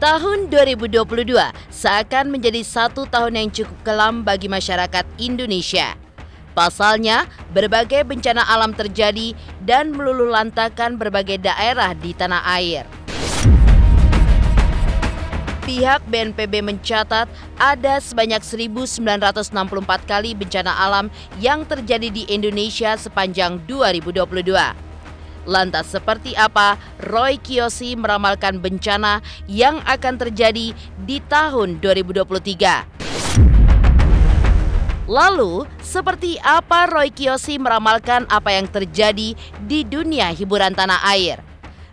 Tahun 2022 seakan menjadi satu tahun yang cukup kelam bagi masyarakat Indonesia. Pasalnya, berbagai bencana alam terjadi dan meluluhlantakan berbagai daerah di tanah air. Pihak BNPB mencatat ada sebanyak 1.964 kali bencana alam yang terjadi di Indonesia sepanjang 2022. Lantas seperti apa Roy Kiyoshi meramalkan bencana yang akan terjadi di tahun 2023? Lalu, seperti apa Roy Kiyoshi meramalkan apa yang terjadi di dunia hiburan tanah air?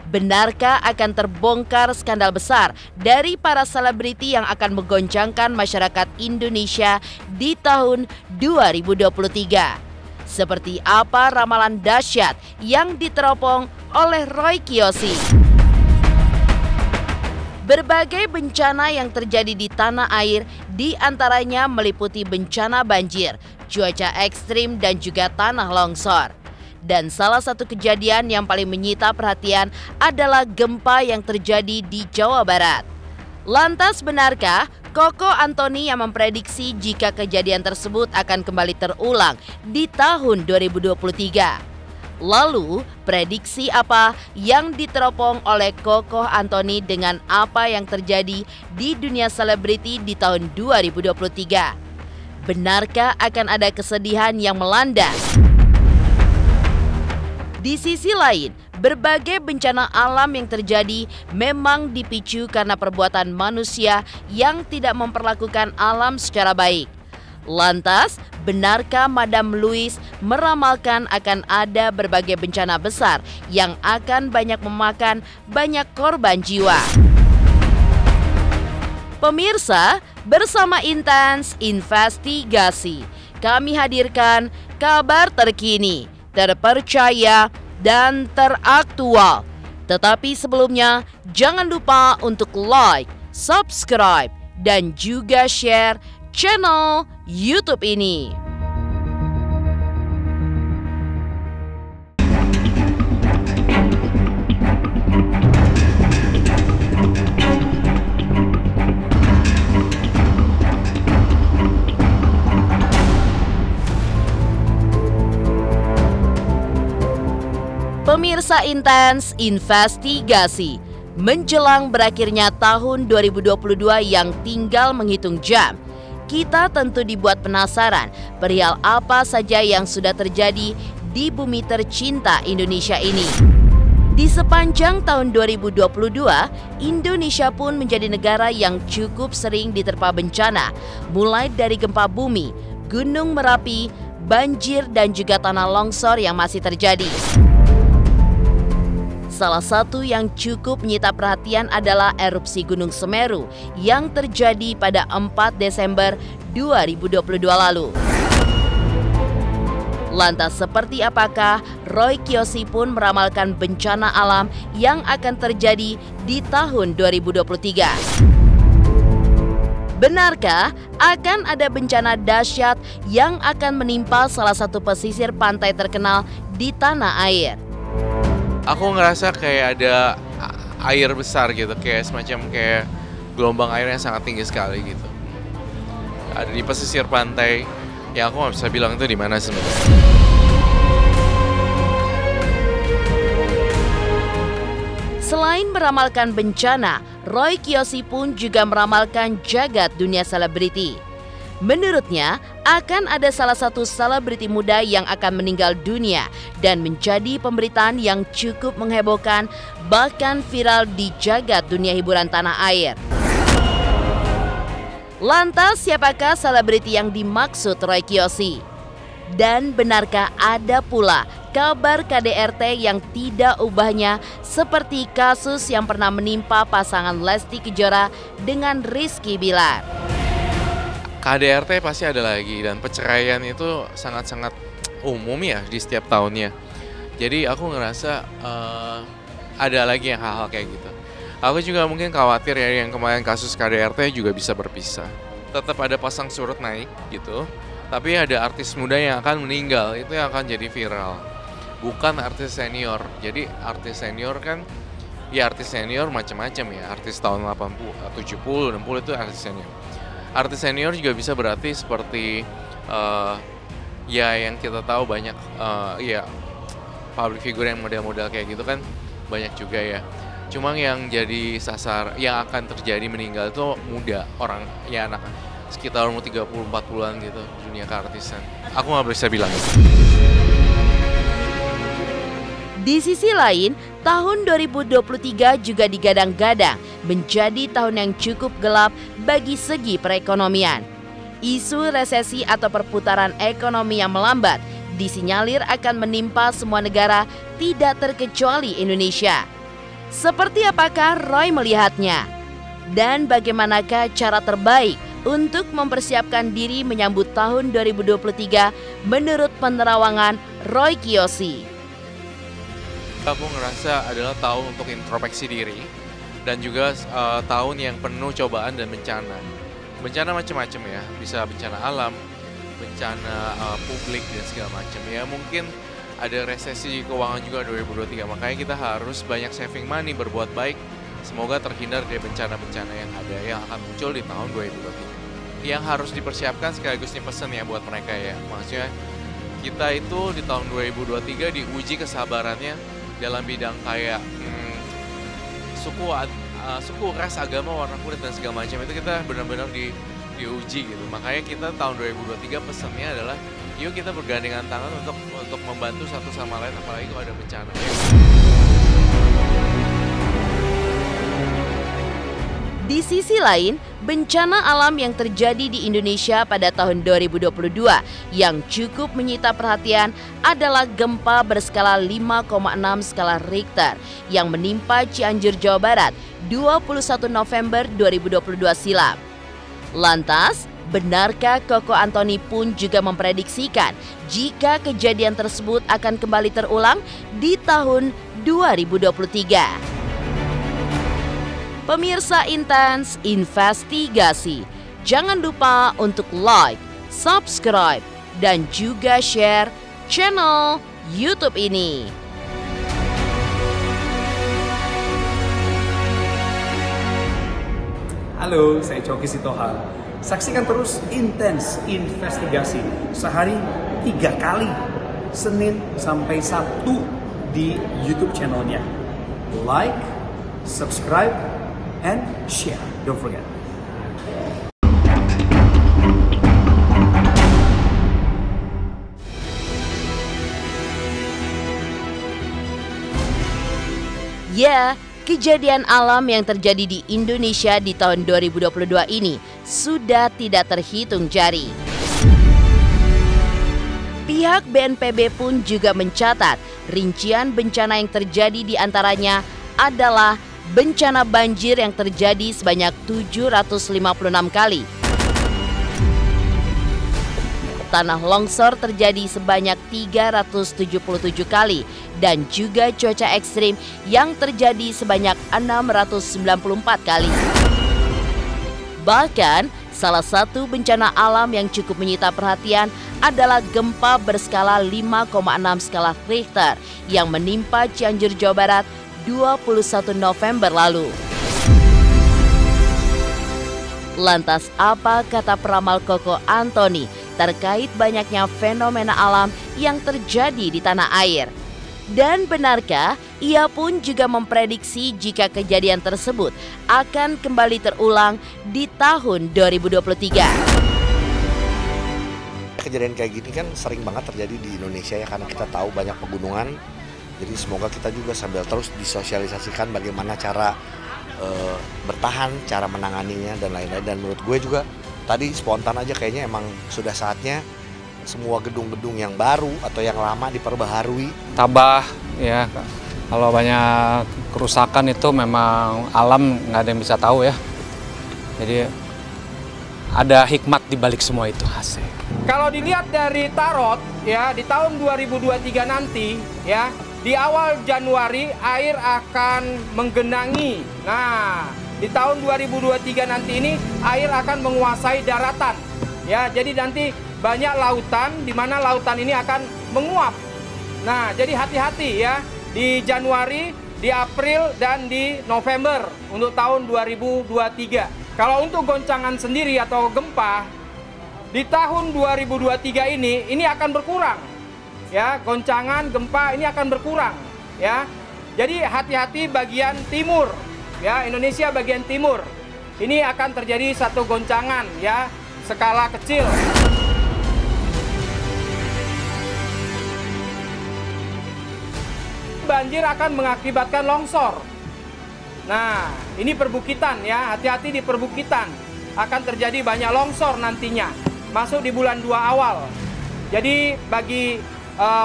Benarkah akan terbongkar skandal besar dari para selebriti yang akan menggoncangkan masyarakat Indonesia di tahun 2023? Seperti apa ramalan dahsyat yang diteropong oleh Roy Kiyoshi? Berbagai bencana yang terjadi di tanah air diantaranya meliputi bencana banjir, cuaca ekstrim dan juga tanah longsor. Dan salah satu kejadian yang paling menyita perhatian adalah gempa yang terjadi di Jawa Barat. Lantas benarkah Koko Antoni yang memprediksi jika kejadian tersebut akan kembali terulang di tahun 2023? Lalu, prediksi apa yang diteropong oleh Koko Antoni dengan apa yang terjadi di dunia selebriti di tahun 2023? Benarkah akan ada kesedihan yang melanda? Di sisi lain, berbagai bencana alam yang terjadi memang dipicu karena perbuatan manusia yang tidak memperlakukan alam secara baik. Lantas, benarkah Madam Louise meramalkan akan ada berbagai bencana besar yang akan banyak memakan banyak korban jiwa? Pemirsa, bersama Intens Investigasi, kami hadirkan kabar terkini, terpercaya, dan teraktual. Tetapi sebelumnya, jangan lupa untuk like, subscribe, dan juga share channel YouTube ini. Pemirsa Intens Investigasi, menjelang berakhirnya tahun 2022 yang tinggal menghitung jam, kita tentu dibuat penasaran perihal apa saja yang sudah terjadi di bumi tercinta Indonesia ini. Di sepanjang tahun 2022, Indonesia pun menjadi negara yang cukup sering diterpa bencana, mulai dari gempa bumi, gunung Merapi, banjir, dan juga tanah longsor yang masih terjadi. Salah satu yang cukup menyita perhatian adalah erupsi Gunung Semeru yang terjadi pada 4 Desember 2022 lalu. Lantas seperti apakah Roy Kiyoshi pun meramalkan bencana alam yang akan terjadi di tahun 2023? Benarkah akan ada bencana dahsyat yang akan menimpa salah satu pesisir pantai terkenal di tanah air? Aku ngerasa kayak ada air besar gitu, kayak semacam kayak gelombang air yang sangat tinggi sekali gitu. Ada di pesisir pantai, yang aku nggak bisa bilang itu di mana sebenarnya. Selain meramalkan bencana, Roy Kiyoshi pun juga meramalkan jagat dunia selebriti. Menurutnya, akan ada salah satu selebriti muda yang akan meninggal dunia dan menjadi pemberitaan yang cukup menghebohkan, bahkan viral di jagat dunia hiburan tanah air. Lantas, siapakah selebriti yang dimaksud Roy Kiyoshi? Dan benarkah ada pula kabar KDRT yang tidak ubahnya seperti kasus yang pernah menimpa pasangan Lesti Kejora dengan Rizky Bilar? KDRT pasti ada lagi, dan perceraian itu sangat-sangat umum ya di setiap tahunnya. Jadi aku ngerasa ada lagi yang hal-hal kayak gitu. Aku juga mungkin khawatir ya yang kemarin kasus KDRT juga bisa berpisah. Tetap ada pasang surut naik gitu, tapi ada artis muda yang akan meninggal, itu yang akan jadi viral. Bukan artis senior. Jadi artis senior kan Ya artis senior macam-macam ya, artis tahun 80, 70, 60 itu artis senior. Artis senior juga bisa berarti seperti ya yang kita tahu banyak ya public figure yang model-model kayak gitu kan banyak juga ya. Cuma yang jadi yang akan terjadi meninggal itu muda, orang ya anak sekitar umur 30-40-an gitu di dunia keartisan. Aku nggak bisa bilang itu. Di sisi lain, tahun 2023 juga digadang-gadang menjadi tahun yang cukup gelap bagi segi perekonomian. Isu resesi atau perputaran ekonomi yang melambat disinyalir akan menimpa semua negara, tidak terkecuali Indonesia. Seperti apakah Roy melihatnya? Dan bagaimanakah cara terbaik untuk mempersiapkan diri menyambut tahun 2023 menurut penerawangan Roy Kiyoshi? Aku ngerasa adalah tahun untuk introspeksi diri dan juga tahun yang penuh cobaan dan bencana. Bencana macam-macam ya, bisa bencana alam, bencana publik dan segala macam. Ya mungkin ada resesi keuangan juga 2023, makanya kita harus banyak saving money, berbuat baik. Semoga terhindar dari bencana-bencana yang ada yang akan muncul di tahun 2023. Yang harus dipersiapkan sekaligus ini pesan ya buat mereka ya. Maksudnya kita itu di tahun 2023 diuji kesabarannya dalam bidang kayak suku, ras, agama, warna kulit dan segala macam itu kita benar-benar diuji gitu. Makanya kita tahun 2023 pesannya adalah yuk kita bergandengan tangan untuk membantu satu sama lain apalagi kalau ada bencana. Di sisi lain, bencana alam yang terjadi di Indonesia pada tahun 2022 yang cukup menyita perhatian adalah gempa berskala 5,6 skala Richter yang menimpa Cianjur, Jawa Barat 21 November 2022 silam. Lantas, benarkah Koko Antoni pun juga memprediksikan jika kejadian tersebut akan kembali terulang di tahun 2023? Pemirsa Intens Investigasi, jangan lupa untuk like, subscribe, dan juga share channel YouTube ini. Halo, saya Coki Sitohang. Saksikan terus Intens Investigasi sehari 3 kali, Senin sampai Sabtu di YouTube channelnya. Like, subscribe, and share. Don't forget. Ya, kejadian alam yang terjadi di Indonesia di tahun 2022 ini sudah tidak terhitung jari. Pihak BNPB pun juga mencatat rincian bencana yang terjadi di antaranya adalah bencana banjir yang terjadi sebanyak 756 kali. Tanah longsor terjadi sebanyak 377 kali dan juga cuaca ekstrim yang terjadi sebanyak 694 kali. Bahkan, salah satu bencana alam yang cukup menyita perhatian adalah gempa berskala 5,6 skala Richter yang menimpa Cianjur, Jawa Barat 21 November lalu. Lantas apa kata peramal Koko Antoni terkait banyaknya fenomena alam yang terjadi di tanah air? Dan benarkah ia pun juga memprediksi jika kejadian tersebut akan kembali terulang di tahun 2023? Kejadian kayak gini kan sering banget terjadi di Indonesia ya, karena kita tahu banyak pegunungan. Jadi semoga kita juga sambil terus disosialisasikan bagaimana cara bertahan, cara menanganinya dan lain-lain. Dan menurut gue juga tadi spontan aja kayaknya emang sudah saatnya semua gedung-gedung yang baru atau yang lama diperbaharui. Tabah ya, kalau banyak kerusakan itu memang alam nggak ada yang bisa tahu ya. Jadi ada hikmat di balik semua itu. Asik. Kalau dilihat dari tarot ya, di tahun 2023 nanti ya, di awal Januari air akan menggenangi. Nah, di tahun 2023 nanti ini air akan menguasai daratan. Ya, jadi nanti banyak lautan di mana lautan ini akan menguap. Nah, jadi hati-hati ya. Di Januari di April dan di November untuk tahun 2023. Kalau untuk goncangan sendiri atau gempa di tahun 2023 ini akan berkurang. Ya, goncangan gempa ini akan berkurang, ya. Jadi hati-hati bagian timur, ya, Indonesia bagian timur. Ini akan terjadi satu goncangan, ya, skala kecil. Banjir akan mengakibatkan longsor. Nah, ini perbukitan, ya, hati-hati di perbukitan. Akan terjadi banyak longsor nantinya, masuk di bulan 2 awal. Jadi bagi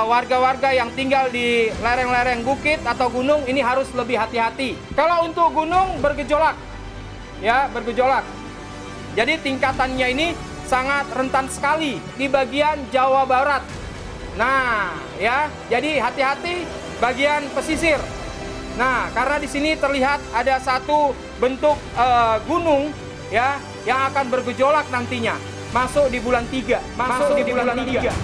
warga-warga yang tinggal di lereng-lereng bukit atau gunung ini harus lebih hati-hati. Kalau untuk gunung bergejolak, ya, bergejolak. Jadi tingkatannya ini sangat rentan sekali di bagian Jawa Barat. Nah, ya, jadi hati-hati bagian pesisir. Nah, karena di sini terlihat ada satu bentuk gunung, ya, yang akan bergejolak nantinya masuk di bulan 3. Masuk di bulan 3.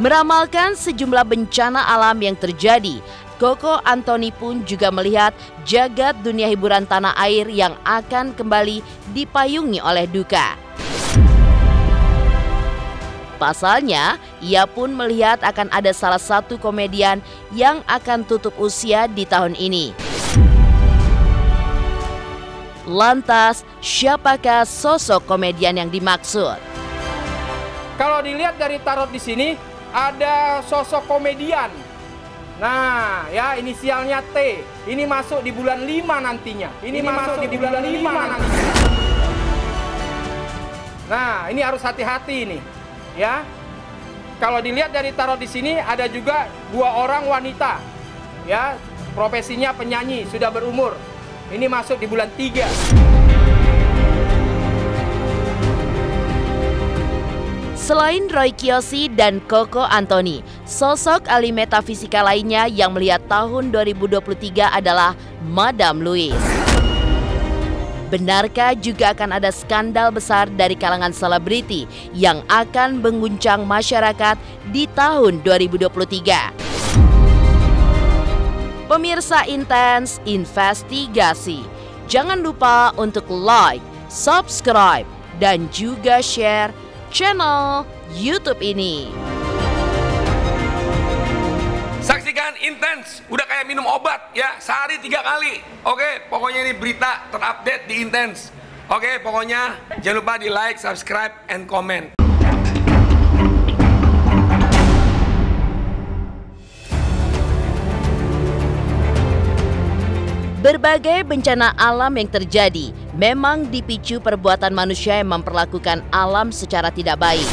Meramalkan sejumlah bencana alam yang terjadi, Koko Antoni pun juga melihat jagat dunia hiburan tanah air yang akan kembali dipayungi oleh duka. Pasalnya, ia pun melihat akan ada salah satu komedian yang akan tutup usia di tahun ini. Lantas, siapakah sosok komedian yang dimaksud? Kalau dilihat dari tarot di sini, ada sosok komedian. Nah, ya, inisialnya T. Ini masuk di bulan 5 nantinya. Ini masuk di bulan 5 nantinya. Nah, ini harus hati-hati ini, ya. Kalau dilihat dari tarot di sini ada juga 2 orang wanita, ya, profesinya penyanyi, sudah berumur. Ini masuk di bulan 3. Selain Roy Kiyoshi dan Koko Antoni, sosok ahli metafisika lainnya yang melihat tahun 2023 adalah Madame Louise. Benarkah juga akan ada skandal besar dari kalangan selebriti yang akan mengguncang masyarakat di tahun 2023? Pemirsa Intens Investigasi, jangan lupa untuk like, subscribe, dan juga share channel YouTube ini. Saksikan Intens, udah kayak minum obat ya, sehari 3 kali. Oke, pokoknya ini berita terupdate di Intens. Oke, pokoknya jangan lupa di like, subscribe, and comment. Berbagai bencana alam yang terjadi memang dipicu perbuatan manusia yang memperlakukan alam secara tidak baik.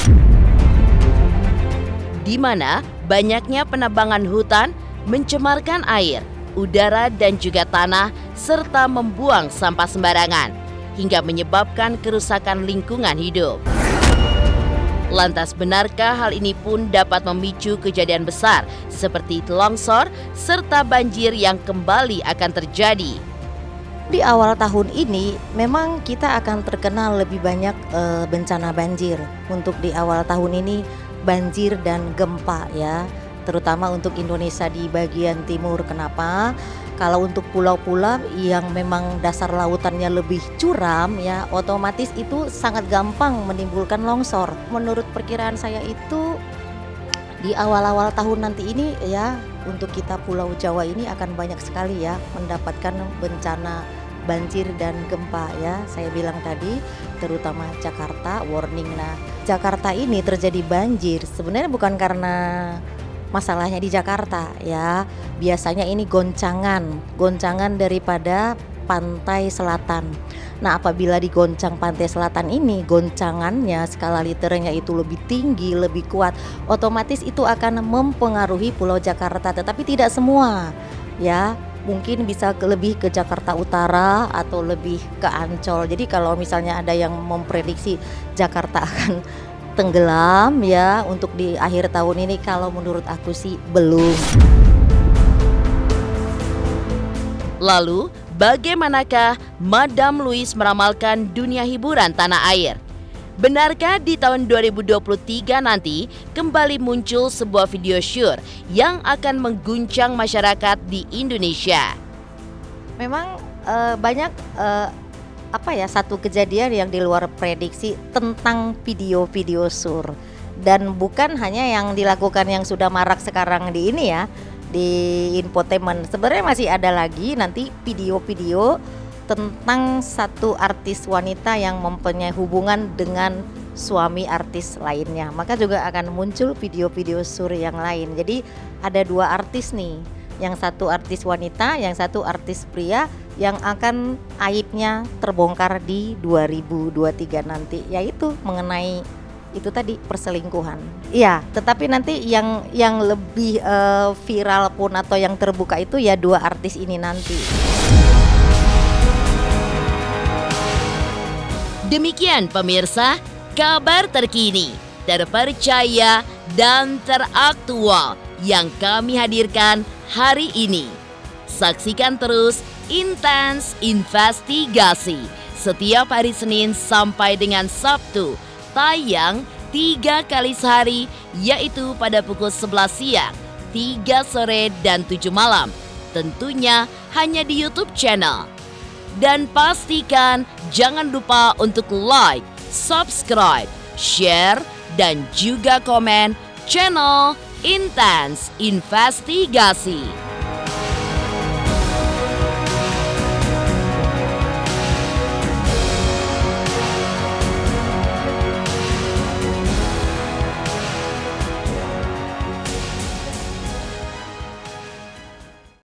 Di mana banyaknya penebangan hutan, mencemarkan air, udara dan juga tanah, serta membuang sampah sembarangan, hingga menyebabkan kerusakan lingkungan hidup. Lantas benarkah hal ini pun dapat memicu kejadian besar seperti longsor serta banjir yang kembali akan terjadi? Di awal tahun ini memang kita akan terkenal lebih banyak bencana banjir. Untuk di awal tahun ini banjir dan gempa, ya, terutama untuk Indonesia di bagian timur. Kenapa? Kalau untuk pulau-pulau yang memang dasar lautannya lebih curam, ya, otomatis itu sangat gampang menimbulkan longsor. Menurut perkiraan saya itu di awal-awal tahun nanti ini, ya, untuk kita Pulau Jawa ini akan banyak sekali, ya, mendapatkan bencana banjir dan gempa, ya. Saya bilang tadi terutama Jakarta warning. Nah, Jakarta ini terjadi banjir sebenarnya bukan karena masalahnya di Jakarta, ya. Biasanya ini goncangan daripada pantai selatan. Nah, apabila digoncang pantai selatan ini, goncangannya skala liternya itu lebih tinggi, lebih kuat, otomatis itu akan mempengaruhi Pulau Jakarta, tetapi tidak semua, ya. Mungkin bisa lebih ke Jakarta Utara atau lebih ke Ancol. Jadi kalau misalnya ada yang memprediksi Jakarta akan tenggelam, ya, untuk di akhir tahun ini, kalau menurut aku sih belum. Lalu, bagaimanakah Madame Louise meramalkan dunia hiburan tanah air? Benarkah di tahun 2023 nanti kembali muncul sebuah video syur yang akan mengguncang masyarakat di Indonesia? Memang banyak satu kejadian yang di luar prediksi tentang video-video sur, dan bukan hanya yang dilakukan yang sudah marak sekarang di ini ya, di infotainment. Sebenarnya masih ada lagi nanti video-video tentang satu artis wanita yang mempunyai hubungan dengan suami artis lainnya. Maka juga akan muncul video-video sur yang lain. Jadi ada dua artis nih, yang satu artis wanita, yang satu artis pria, yang akan aibnya terbongkar di 2023 nanti, yaitu mengenai itu tadi, perselingkuhan. Iya, tetapi nanti yang lebih viral pun atau yang terbuka itu ya dua artis ini nanti. Demikian pemirsa, kabar terkini, terpercaya dan teraktual yang kami hadirkan hari ini. Saksikan terus Intens Investigasi setiap hari Senin sampai dengan Sabtu, tayang 3 kali sehari, yaitu pada pukul 11 siang, 3 sore, dan 7 malam. Tentunya hanya di YouTube channel. Dan pastikan jangan lupa untuk like, subscribe, share, dan juga komen channel Intens Investigasi.